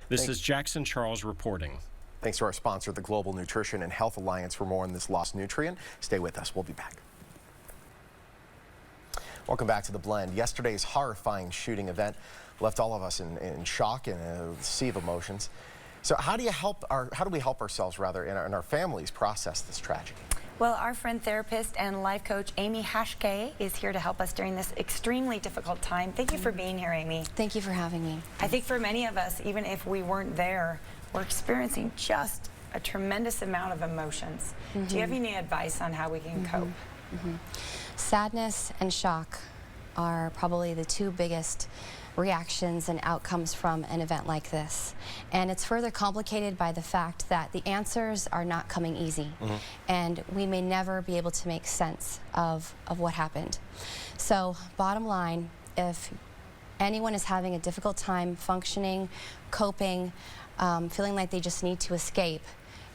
This is Jackson Charles reporting. Thanks to our sponsor, the Global Nutrition and Health Alliance, for more on this lost nutrient. Stay with us. We'll be back. Welcome back to The Blend. Yesterday's horrifying shooting event left all of us in shock and a sea of emotions. So how do we help ourselves, rather, and our families process this tragedy? Well, our friend, therapist, and life coach, Amy.hachquet, is here to help us during this extremely difficult time. Thank you for being here, Amy. Thank you for having me. I think for many of us, even if we weren't there, we're experiencing just a tremendous amount of emotions. Do you have any advice on how we can cope? Sadness and shock are probably the two biggest reactions and outcomes from an event like this. And it's further complicated by the fact that the answers are not coming easy. And we may never be able to make sense of what happened. So bottom line, if anyone is having a difficult time functioning, coping, feeling like they just need to escape,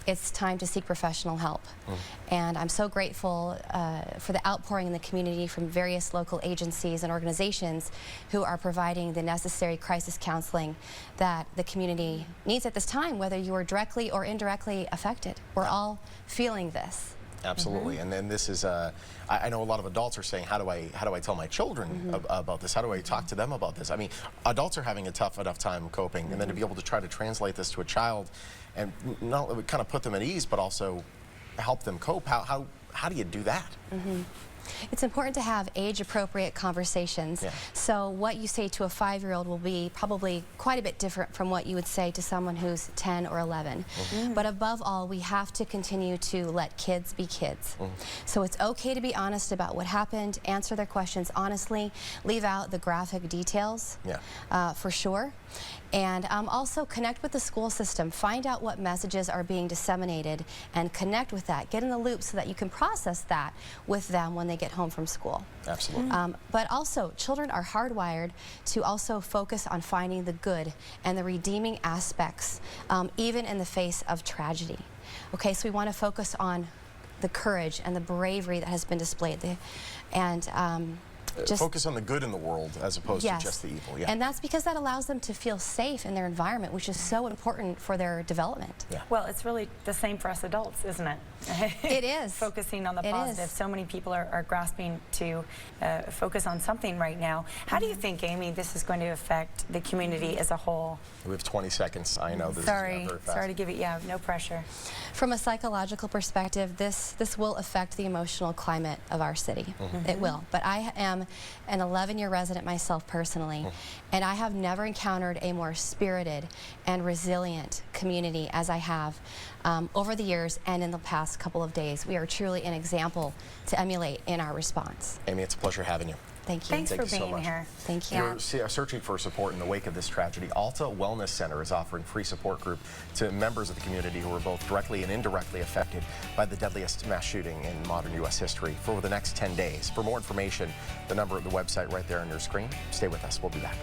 it's time to seek professional help. And I'm so grateful for the outpouring in the community from various local agencies and organizations who are providing the necessary crisis counseling that the community needs at this time, whether you are directly or indirectly affected. We're all feeling this. Absolutely. And then this is, I know a lot of adults are saying, how do I tell my children about this? How do I talk to them about this? I mean, adults are having a tough enough time coping, and then to be able to try to translate this to a child and not only kind of put them at ease, but also help them cope. How do you do that? It's important to have age-appropriate conversations. So what you say to a 5-year-old will be probably quite a bit different from what you would say to someone who's 10 or 11. But above all, we have to continue to let kids be kids. So it's okay to be honest about what happened, answer their questions honestly, leave out the graphic details, for sure. And also connect with the school system. Find out what messages are being disseminated and connect with that. Get in the loop so that you can process that with them when they get home from school. Absolutely. But also, children are hardwired to also focus on finding the good and the redeeming aspects, even in the face of tragedy. Okay, so we want to focus on the courage and the bravery that has been displayed. Just focus on the good in the world as opposed to just the evil. And that's because that allows them to feel safe in their environment, which is so important for their development. Well, it's really the same for us adults, isn't it? It is. Focusing on the positive. So many people are grasping to focus on something right now. How do you think, Amy, this is going to affect the community as a whole? We have 20 seconds. I know this Sorry, is very fast. sorry to give it, no pressure. From a psychological perspective, this will affect the emotional climate of our city. It will. But I am an 11-year resident myself personally, and I have never encountered a more spirited and resilient community as I have over the years and in the past couple of days. We are truly an example to emulate in our response. Amy, it's a pleasure having you. Thank you. Thanks for being here. Thank you. If you're searching for support in the wake of this tragedy, Alta Wellness Center is offering free support group to members of the community who are both directly and indirectly affected by the deadliest mass shooting in modern U.S. history for the next 10 days. For more information, the number of the website right there on your screen. Stay with us. We'll be back.